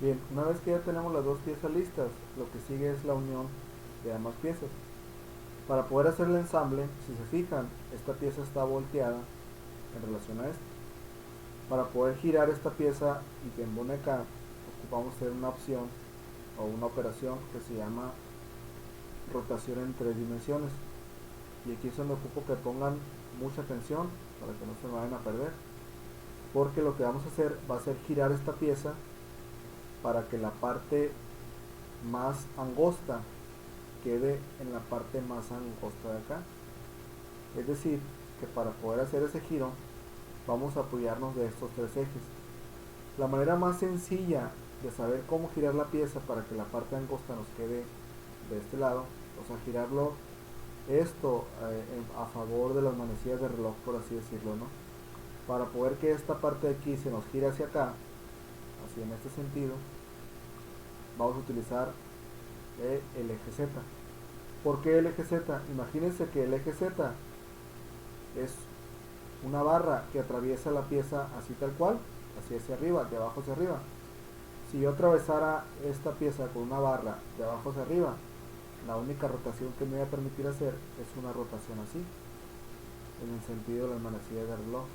Bien, una vez que ya tenemos las dos piezas listas, lo que sigue es la unión de ambas piezas. Para poder hacer el ensamble, si se fijan, esta pieza está volteada en relación a esta. Para poder girar esta pieza y que embone acá, ocupamos hacer una opción o una operación que se llama rotación en 3 dimensiones. Y aquí es donde ocupo que pongan mucha atención para que no se me vayan a perder, porque lo que vamos a hacer va a ser girar esta pieza para que la parte más angosta quede en la parte más angosta de acá. Es decir, que para poder hacer ese giro vamos a apoyarnos de estos 3 ejes. La manera más sencilla de saber cómo girar la pieza para que la parte angosta nos quede de este lado, o sea, girarlo esto a favor de las manecillas de reloj, por así decirlo, ¿no? Para poder que esta parte de aquí se nos gire hacia acá, así en este sentido, vamos a utilizar el eje Z. ¿Por qué el eje Z? Imagínense que el eje Z es una barra que atraviesa la pieza así tal cual, así hacia arriba, de abajo hacia arriba. Si yo atravesara esta pieza con una barra de abajo hacia arriba, la única rotación que me va a permitir hacer es una rotación así, en el sentido de las manecillas del reloj.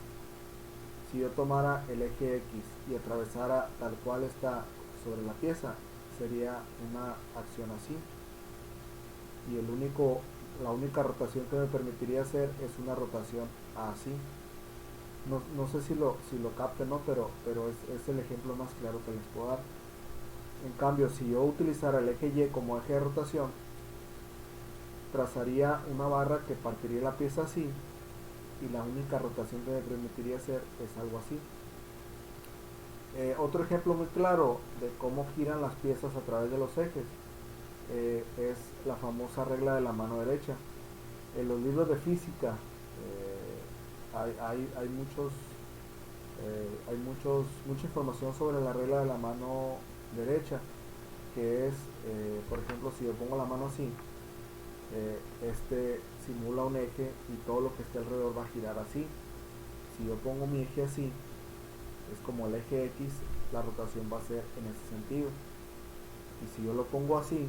Si yo tomara el eje X y atravesara tal cual está sobre la pieza, sería una acción así. Y la única rotación que me permitiría hacer es una rotación así. No sé si lo capten, ¿no? Pero es el ejemplo más claro que les puedo dar. En cambio, si yo utilizara el eje Y como eje de rotación, trazaría una barra que partiría la pieza así, y la única rotación que me permitiría hacer es algo así. Otro ejemplo muy claro de cómo giran las piezas a través de los ejes es la famosa regla de la mano derecha. En los libros de física mucha información sobre la regla de la mano derecha, que es, por ejemplo, si yo pongo la mano así, este simula un eje y todo lo que esté alrededor va a girar así. Si yo pongo mi eje así, es como el eje X, la rotación va a ser en ese sentido. Y si yo lo pongo así,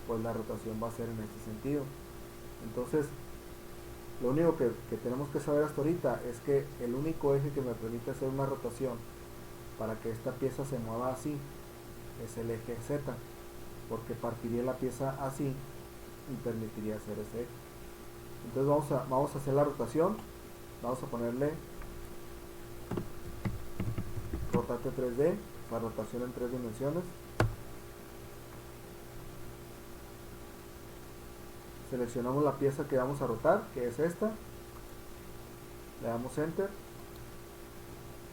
pues la rotación va a ser en este sentido. Entonces, lo único que tenemos que saber hasta ahorita es que el único eje que me permite hacer una rotación para que esta pieza se mueva así es el eje Z, porque partiría la pieza así y permitiría hacer ese eje. Entonces vamos a hacer la rotación. Vamos a ponerle rotate 3D, la rotación en 3 dimensiones. Seleccionamos la pieza que vamos a rotar, que es esta. Le damos enter.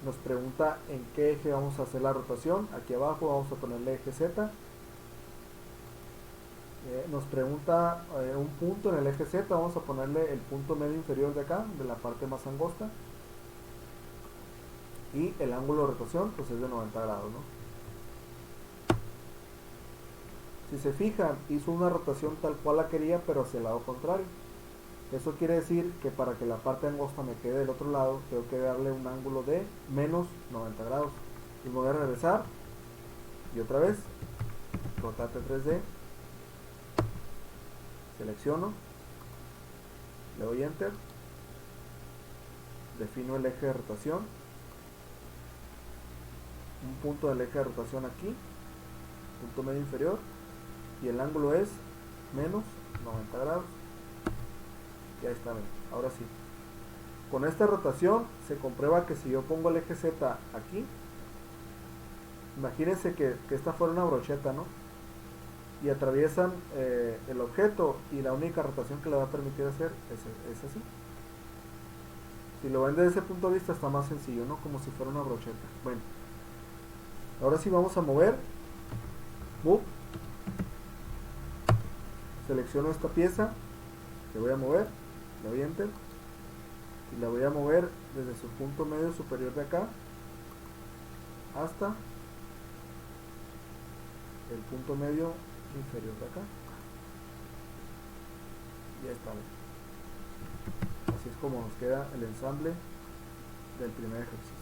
Nos pregunta en qué eje vamos a hacer la rotación. Aquí abajo vamos a ponerle eje Z. Nos pregunta un punto en el eje Z. Vamos a ponerle el punto medio inferior de acá, de la parte más angosta. Y el ángulo de rotación pues es de 90 grados, ¿no? Si se fijan, hizo una rotación tal cual la quería, pero hacia el lado contrario. Eso quiere decir que para que la parte angosta me quede del otro lado, tengo que darle un ángulo de menos 90 grados. Y voy a regresar. Y otra vez, rotate 3D. Selecciono. Le doy enter. Defino el eje de rotación. Un punto del eje de rotación aquí. Punto medio inferior. Y el ángulo es menos 90 grados. Y ahí está, ahora sí. Con esta rotación se comprueba que si yo pongo el eje Z aquí, imagínense que esta fuera una brocheta, ¿no? Y atraviesan el objeto, y la única rotación que le va a permitir hacer es así. Si lo ven desde ese punto de vista está más sencillo, ¿no? Como si fuera una brocheta. Bueno, ahora sí vamos a mover. Move. Selecciono esta pieza que voy a mover, le doy enter y la voy a mover desde su punto medio superior de acá hasta el punto medio inferior de acá. Y ya está. Así es como nos queda el ensamble del primer ejercicio.